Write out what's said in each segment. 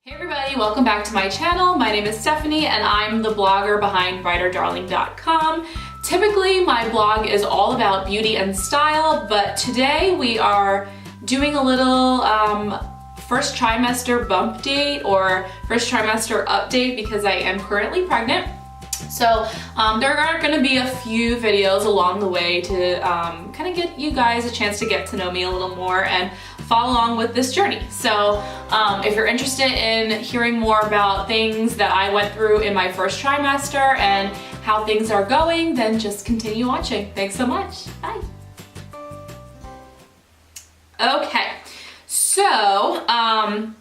Hey everybody, welcome back to my channel. My name is Stephanie and I'm the blogger behind brighterdarling.com. Typically my blog is all about beauty and style, but today we are doing a little first trimester bump date or first trimester update because I am currently pregnant. So there are going to be a few videos along the way to kind of get you guys a chance to get to know me a little more and follow along with this journey. So if you're interested in hearing more about things that I went through in my first trimester and how things are going, then just continue watching. Thanks so much. Bye. Okay, so I'm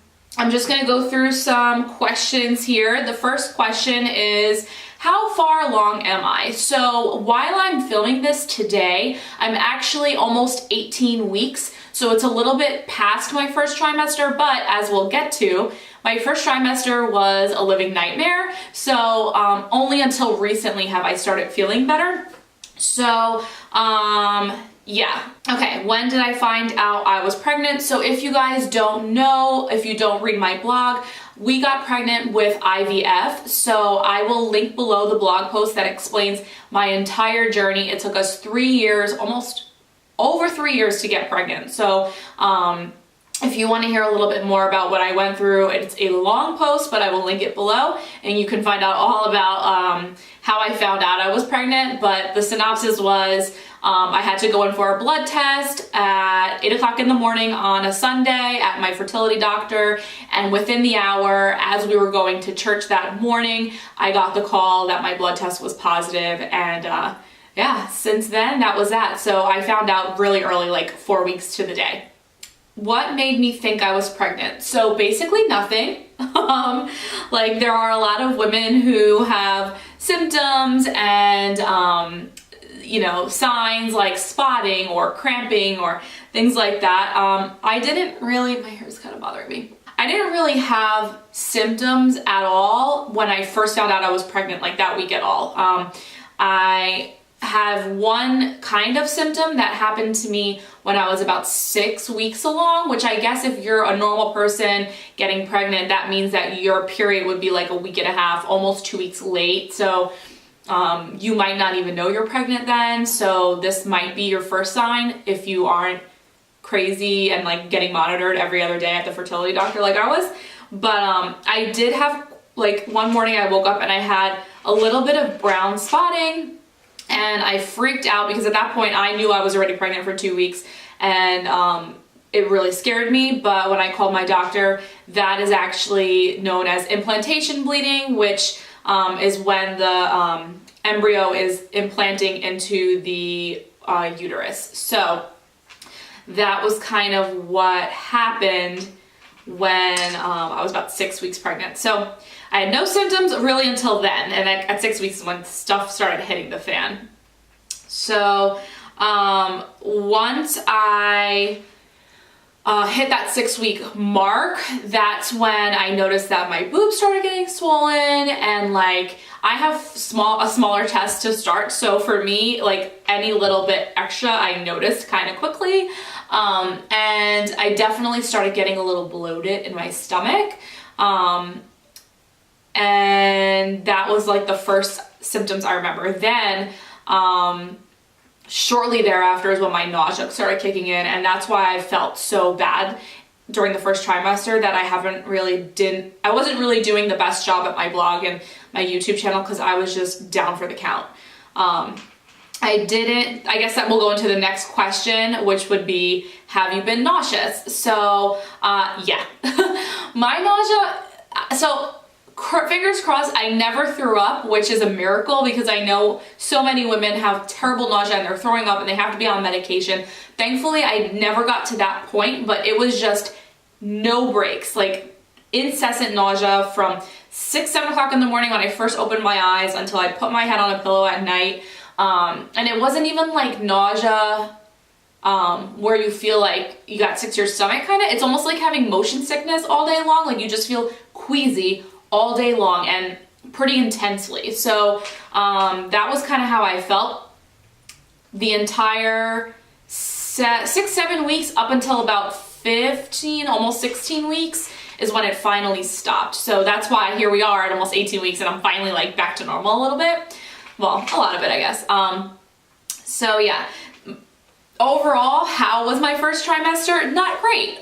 just going to go through some questions here. The first question is, how far along am I? So while I'm filming this today, I'm actually almost 18 weeks. So it's a little bit past my first trimester, but as we'll get to, my first trimester was a living nightmare. So only until recently have I started feeling better. So yeah. Okay, when did I find out I was pregnant? So if you guys don't know, if you don't read my blog, we got pregnant with IVF. So I will link below the blog post that explains my entire journey. It took us 3 years, almost over 3 years to get pregnant. So if you want to hear a little bit more about what I went through, it's a long post, but I will link it below and you can find out all about how I found out I was pregnant. But the synopsis was I had to go in for a blood test at 8 o'clock in the morning on a Sunday at my fertility doctor, and within the hour, as we were going to church that morning, I got the call that my blood test was positive, and yeah, since then that was that. So I found out really early, like 4 weeks to the day. What made me think I was pregnant? So basically nothing. Like there are a lot of women who have symptoms and you know, signs like spotting or cramping or things like that. I didn't really, my hair's kind of bothering me. I didn't really have symptoms at all when I first found out I was pregnant, like that week at all. I have one kind of symptom that happened to me when I was about 6 weeks along, which I guess if you're a normal person getting pregnant, that means that your period would be like a week and a half, almost 2 weeks late. So you might not even know you're pregnant then. So this might be your first sign if you aren't crazy and like getting monitored every other day at the fertility doctor like I was. But I did have, like, one morning I woke up and I had a little bit of brown spotting. And I freaked out because at that point I knew I was already pregnant for 2 weeks, and it really scared me. But when I called my doctor, that is actually known as implantation bleeding, which is when the embryo is implanting into the uterus. So that was kind of what happened when I was about 6 weeks pregnant. So I had no symptoms really until then, and at 6 weeks is when stuff started hitting the fan. So once I hit that 6 week mark, that's when I noticed that my boobs started getting swollen, and like I have a smaller chest to start. So for me, like any little bit extra I noticed kind of quickly. And I definitely started getting a little bloated in my stomach. And that was like the first symptoms I remember. Then shortly thereafter is when my nausea started kicking in, and that's why I felt so bad during the first trimester that I wasn't really doing the best job at my blog and my YouTube channel because I was just down for the count. I guess that will go into the next question, which would be, have you been nauseous? So yeah, my nausea, so fingers crossed I never threw up, which is a miracle because I know so many women have terrible nausea and they're throwing up and they have to be on medication. Thankfully, I never got to that point, but it was just no breaks, like incessant nausea from 6, 7 o'clock in the morning when I first opened my eyes until I put my head on a pillow at night. And it wasn't even like nausea where you feel like you got sick to your stomach kind of. It's almost like having motion sickness all day long. Like you just feel queasy all day long and pretty intensely. So that was kind of how I felt the entire 6, 7 weeks up until about 15, almost 16 weeks. is when it finally stopped. So that's why here we are at almost 18 weeks and I'm finally like back to normal a little bit. Well, a lot of it, I guess. So yeah. Overall, how was my first trimester? Not great.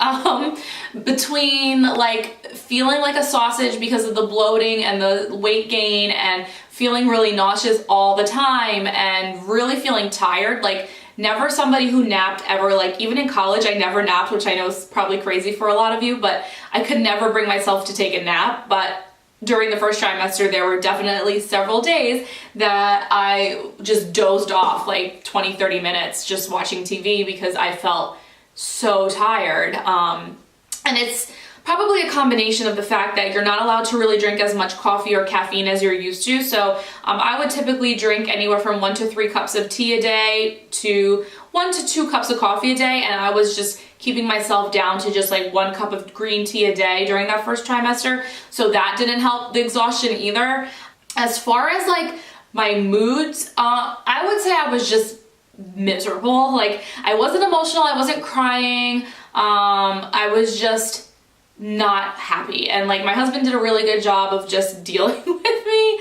Between like feeling like a sausage because of the bloating and the weight gain and feeling really nauseous all the time and really feeling tired, like never somebody who napped ever. Like even in college, I never napped, which I know is probably crazy for a lot of you, but I could never bring myself to take a nap. But during the first trimester, there were definitely several days that I just dozed off like 20-30 minutes just watching TV because I felt so tired. And it's probably a combination of the fact that you're not allowed to really drink as much coffee or caffeine as you're used to. So I would typically drink anywhere from 1 to 3 cups of tea a day to 1 to 2 cups of coffee a day, and I was just keeping myself down to just like 1 cup of green tea a day during that first trimester. So that didn't help the exhaustion either. As far as like my moods, I would say I was just miserable. Like I wasn't emotional, I wasn't crying, I was just not happy. And like my husband did a really good job of just dealing with me,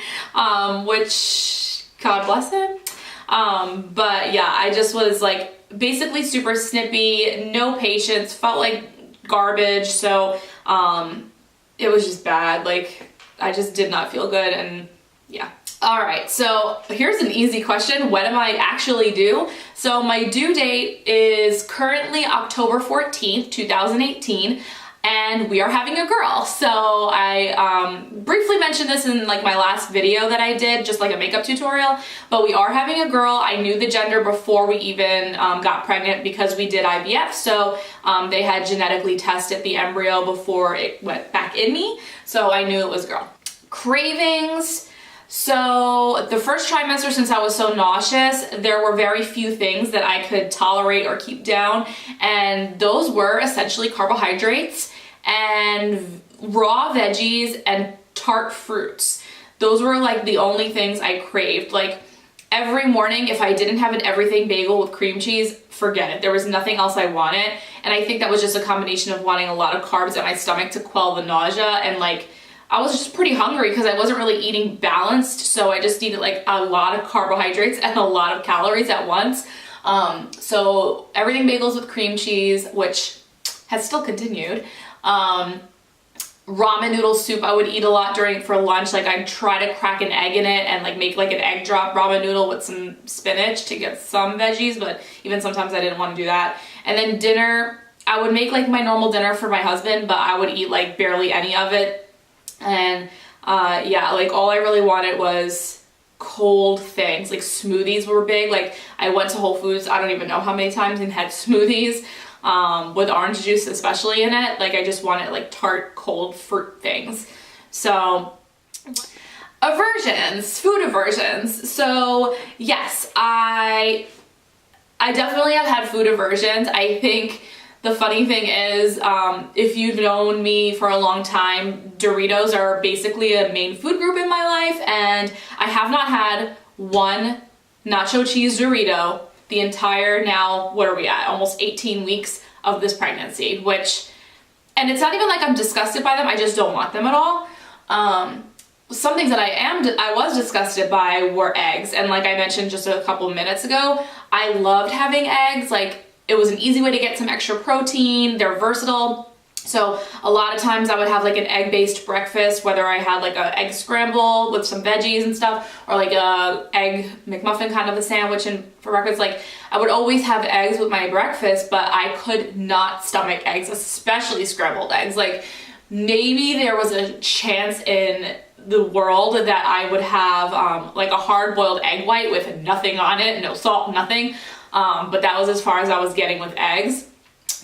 which God bless him. But yeah, I just was like basically super snippy, no patience, felt like garbage. So it was just bad. Like I just did not feel good, and yeah. All right, so here's an easy question. When am I actually due? So my due date is currently October 14th, 2018. And we are having a girl. So I briefly mentioned this in like my last video that I did, just like a makeup tutorial, but we are having a girl. I knew the gender before we even got pregnant because we did IVF. So they had genetically tested the embryo before it went back in me. So I knew it was a girl. Cravings. So the first trimester, since I was so nauseous, there were very few things that I could tolerate or keep down. And those were essentially carbohydrates and raw veggies and tart fruits. Those were like the only things I craved. Like every morning, if I didn't have an everything bagel with cream cheese, forget it. There was nothing else I wanted. And I think that was just a combination of wanting a lot of carbs in my stomach to quell the nausea, and like I was just pretty hungry because I wasn't really eating balanced, so I just needed like a lot of carbohydrates and a lot of calories at once. So everything bagels with cream cheese, which has still continued. Ramen noodle soup I would eat a lot for lunch. Like I'd try to crack an egg in it and like make like an egg drop ramen noodle with some spinach to get some veggies, but even sometimes I didn't want to do that. And then dinner, I would make like my normal dinner for my husband, but I would eat like barely any of it. And yeah, like all I really wanted was cold things. Like smoothies were big. Like I went to Whole Foods, I don't even know how many times, and had smoothies with orange juice especially in it. Like I just wanted like tart cold fruit things. So aversions, food aversions. So yes, I definitely have had food aversions. I think the funny thing is, if you've known me for a long time, Doritos are basically a main food group in my life, and I have not had one nacho cheese Dorito the entire, now, what are we at? Almost 18 weeks of this pregnancy, and it's not even like I'm disgusted by them, I just don't want them at all. Some things that I was disgusted by were eggs, and like I mentioned just a couple minutes ago, I loved having eggs. Like it was an easy way to get some extra protein. They're versatile. So a lot of times I would have like an egg-based breakfast, whether I had like an egg scramble with some veggies and stuff, or like a egg McMuffin kind of a sandwich and for breakfast. Like I would always have eggs with my breakfast, but I could not stomach eggs, especially scrambled eggs. Like maybe there was a chance in the world that I would have like a hard-boiled egg white with nothing on it, no salt, nothing. But that was as far as I was getting with eggs.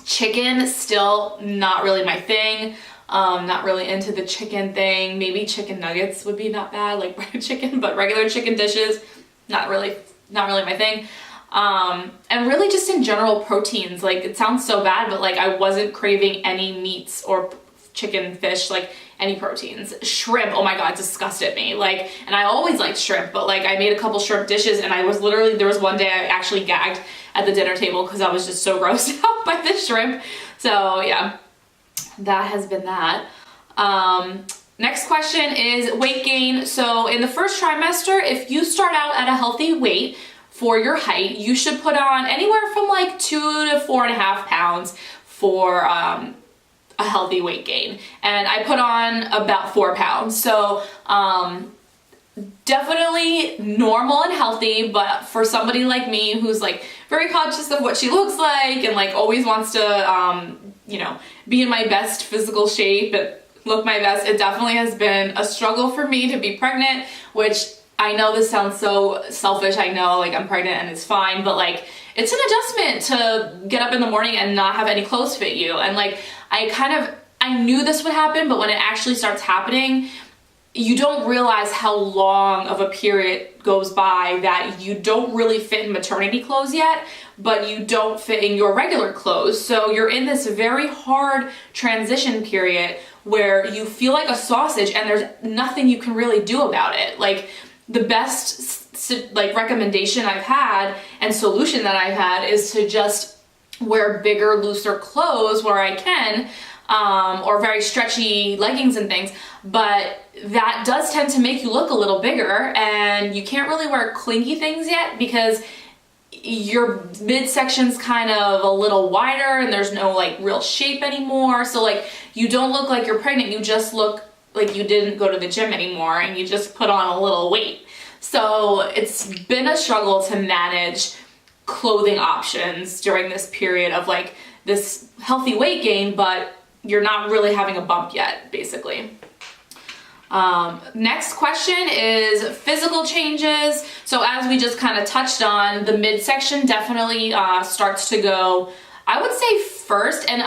Chicken, still not really my thing. Not really into the chicken thing. Maybe chicken nuggets would be not bad, like breaded chicken, but regular chicken dishes, not really my thing. And really just in general proteins, like it sounds so bad, but like I wasn't craving any meats or chicken, fish, like any proteins. Shrimp, oh my god, disgusted me. Like, and I always liked shrimp, but like I made a couple shrimp dishes and I was literally, there was one day I actually gagged at the dinner table because I was just so grossed out by the shrimp. So yeah, that has been that. Next question is weight gain. So in the first trimester, if you start out at a healthy weight for your height, you should put on anywhere from like 2 to 4.5 pounds for a healthy weight gain. And I put on about 4 pounds. So definitely normal and healthy, but for somebody like me who's like very conscious of what she looks like and like always wants to, you know, be in my best physical shape and look my best, it definitely has been a struggle for me to be pregnant, which I know this sounds so selfish. I know like I'm pregnant and it's fine, but like it's an adjustment to get up in the morning and not have any clothes fit you. And like I knew this would happen, but when it actually starts happening, you don't realize how long of a period goes by that you don't really fit in maternity clothes yet, but you don't fit in your regular clothes. So you're in this very hard transition period where you feel like a sausage and there's nothing you can really do about it. Like the best like recommendation I've had and solution that I've had is to just wear bigger, looser clothes where I can, or very stretchy leggings and things, but that does tend to make you look a little bigger, and you can't really wear clingy things yet because your midsection's kind of a little wider and there's no like real shape anymore. So like you don't look like you're pregnant, you just look like you didn't go to the gym anymore and you just put on a little weight. So it's been a struggle to manage clothing options during this period of like this healthy weight gain, but you're not really having a bump yet, basically. Next question is physical changes. So as we just kind of touched on, the midsection definitely starts to go, I would say first, and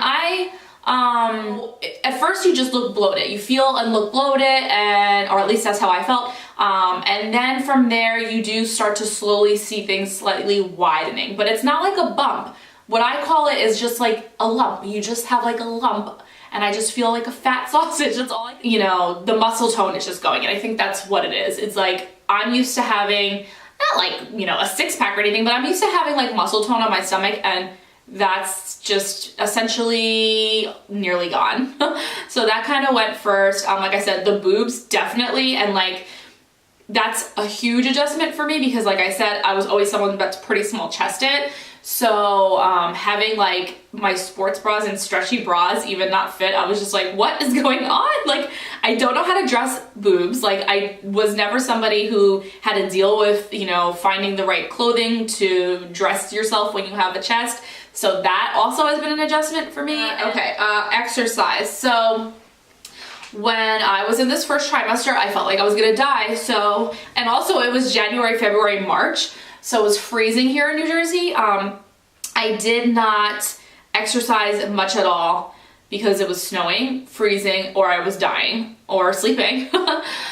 at first you just look bloated. You feel and look bloated, or at least that's how I felt. And then from there you do start to slowly see things slightly widening, but it's not like a bump. What I call it is just like a lump. You just have like a lump and I just feel like a fat sausage. That's all you know, the muscle tone is just going. And I think that's what it is. It's like, I'm used to having, not like, you know, a 6-pack or anything, but I'm used to having like muscle tone on my stomach, and that's just essentially nearly gone. So that kind of went first. Like I said, the boobs definitely, and like, that's a huge adjustment for me because like I said, I was always someone that's pretty small chested. So having like my sports bras and stretchy bras even not fit, I was just like, what is going on? Like, I don't know how to dress boobs. Like, I was never somebody who had to deal with, you know, finding the right clothing to dress yourself when you have a chest. So that also has been an adjustment for me. Okay, exercise. So when I was in this first trimester, I felt like I was gonna die. So, and also it was January, February, March. So it was freezing here in New Jersey. I did not exercise much at all because it was snowing, freezing, or I was dying or sleeping.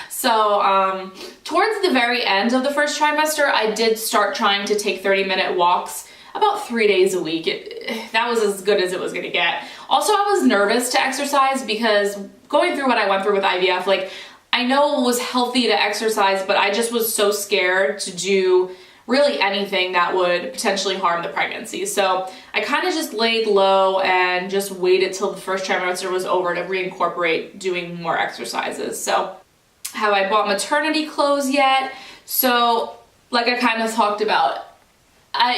So towards the very end of the first trimester, I did start trying to take 30-minute walks about 3 days a week. That was as good as it was gonna get. Also, I was nervous to exercise because going through what I went through with IVF, like, I know it was healthy to exercise, but I just was so scared to do really anything that would potentially harm the pregnancy. So I kind of just laid low and just waited till the first trimester was over to reincorporate doing more exercises. So have I bought maternity clothes yet? So like I kind of talked about,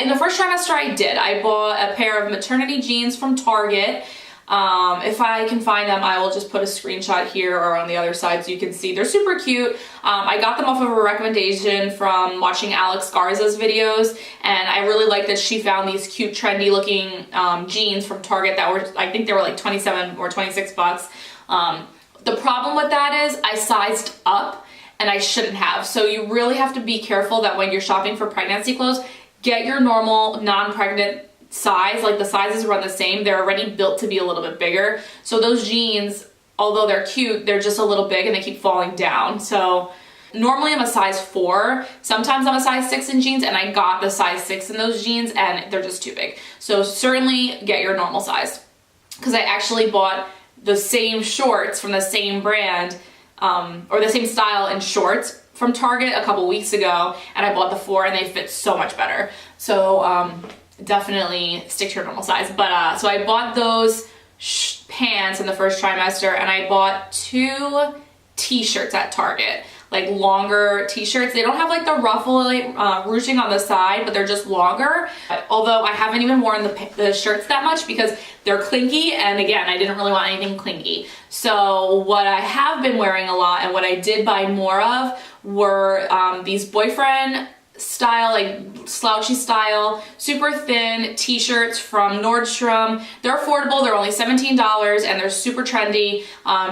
in the first trimester I did. I bought a pair of maternity jeans from Target. If I can find them, I will just put a screenshot here or on the other side so you can see. They're super cute. I got them off of a recommendation from watching Alex Garza's videos, and I really like that she found these cute, trendy looking jeans from Target that were, I think they were like 27 or 26 bucks. The problem with that is I sized up and I shouldn't have. So you really have to be careful that when you're shopping for pregnancy clothes, get your normal non-pregnant size. Like, the sizes run the same. They're already built to be a little bit bigger. So those jeans, although they're cute, they're just a little big and they keep falling down. So normally I'm a size 4. Sometimes I'm a size 6 in jeans, and I got the size 6 in those jeans and they're just too big. So certainly get your normal size. Because I actually bought the same shorts from the same brand, or the same style in shorts from Target a couple weeks ago, and I bought the 4 and they fit so much better. So definitely stick to your normal size. But so I bought those pants in the first trimester, and I bought 2 t-shirts at Target, like longer t-shirts. They don't have like the ruffle ruching on the side, but they're just longer. Although I haven't even worn the shirts that much because they're clingy, and again, I didn't really want anything clingy. So what I have been wearing a lot, and what I did buy more of, were these boyfriend style, like slouchy style, super thin t-shirts from Nordstrom. They're affordable, they're only $17, and they're super trendy.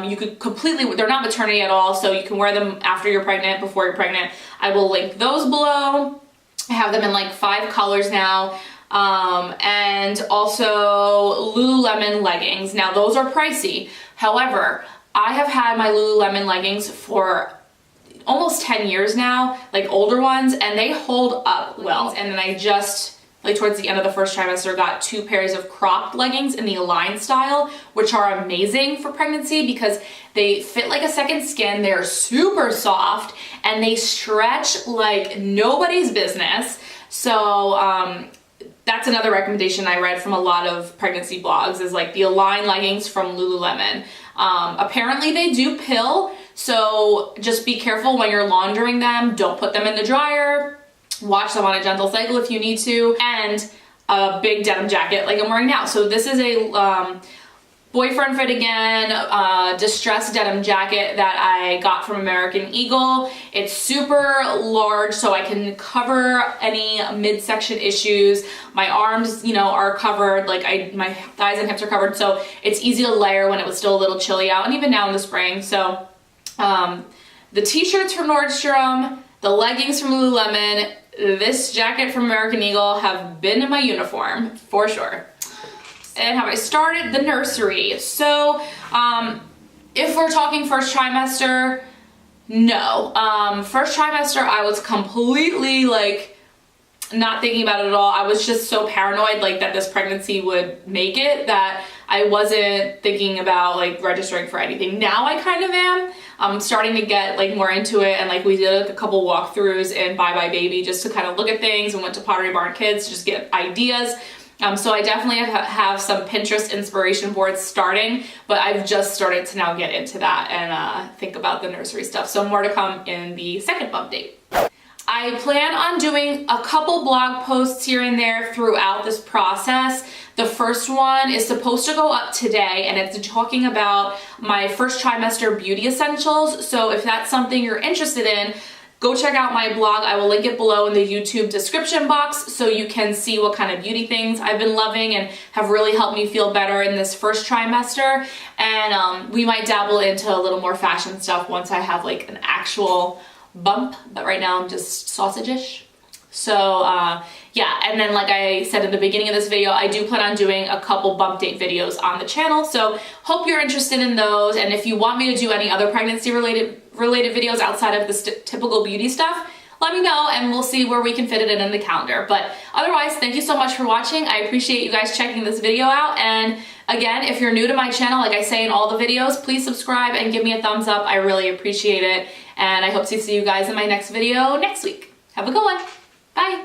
You could completely, they're not maternity at all, so you can wear them after you're pregnant, before you're pregnant. I will link those below. I have them in like 5 colors now. And also Lululemon leggings. Now those are pricey. However, I have had my Lululemon leggings for almost 10 years now, like older ones, and they hold up well. And then I just, like towards the end of the first trimester, got 2 pairs of cropped leggings in the Align style, which are amazing for pregnancy because they fit like a second skin, they're super soft, and they stretch like nobody's business. So that's another recommendation I read from a lot of pregnancy blogs, is like the Align leggings from Lululemon. Apparently they do pill, so just be careful when you're laundering them. Don't put them in the dryer. Wash them on a gentle cycle if you need to. And a big denim jacket like I'm wearing now. So this is a boyfriend fit again, distressed denim jacket that I got from American Eagle. It's super large, so I can cover any midsection issues. My arms, you know, are covered, like my thighs and hips are covered, so it's easy to layer when it was still a little chilly out, and even now in the spring. So the t-shirts from Nordstrom, the leggings from Lululemon, this jacket from American Eagle have been in my uniform for sure. And have I started the nursery? So if we're talking first trimester, no. First trimester I was completely like not thinking about it at all. I was just so paranoid like that this pregnancy would make it that I wasn't thinking about like registering for anything. Now I kind of am. I'm starting to get like more into it, and like we did like a couple walkthroughs in Bye Bye Baby just to kind of look at things, and went to Pottery Barn Kids to just get ideas. So I definitely have some Pinterest inspiration boards starting, but I've just started to now get into that and think about the nursery stuff. So more to come in the second bump date. I plan on doing a couple blog posts here and there throughout this process. The first one is supposed to go up today, and it's talking about my first trimester beauty essentials. So if that's something you're interested in, go check out my blog. I will link it below in the YouTube description box so you can see what kind of beauty things I've been loving and have really helped me feel better in this first trimester. And we might dabble into a little more fashion stuff once I have like an actual bump, but right now I'm just sausage-ish. So yeah, and then like I said in the beginning of this video, I do plan on doing a couple bump date videos on the channel, so hope you're interested in those. And if you want me to do any other pregnancy related videos outside of the typical beauty stuff, let me know and we'll see where we can fit it in the calendar. But otherwise, thank you so much for watching. I appreciate you guys checking this video out. And again, if you're new to my channel, like I say in all the videos, please subscribe and give me a thumbs up. I really appreciate it. And I hope to see you guys in my next video next week. Have a good one. Bye.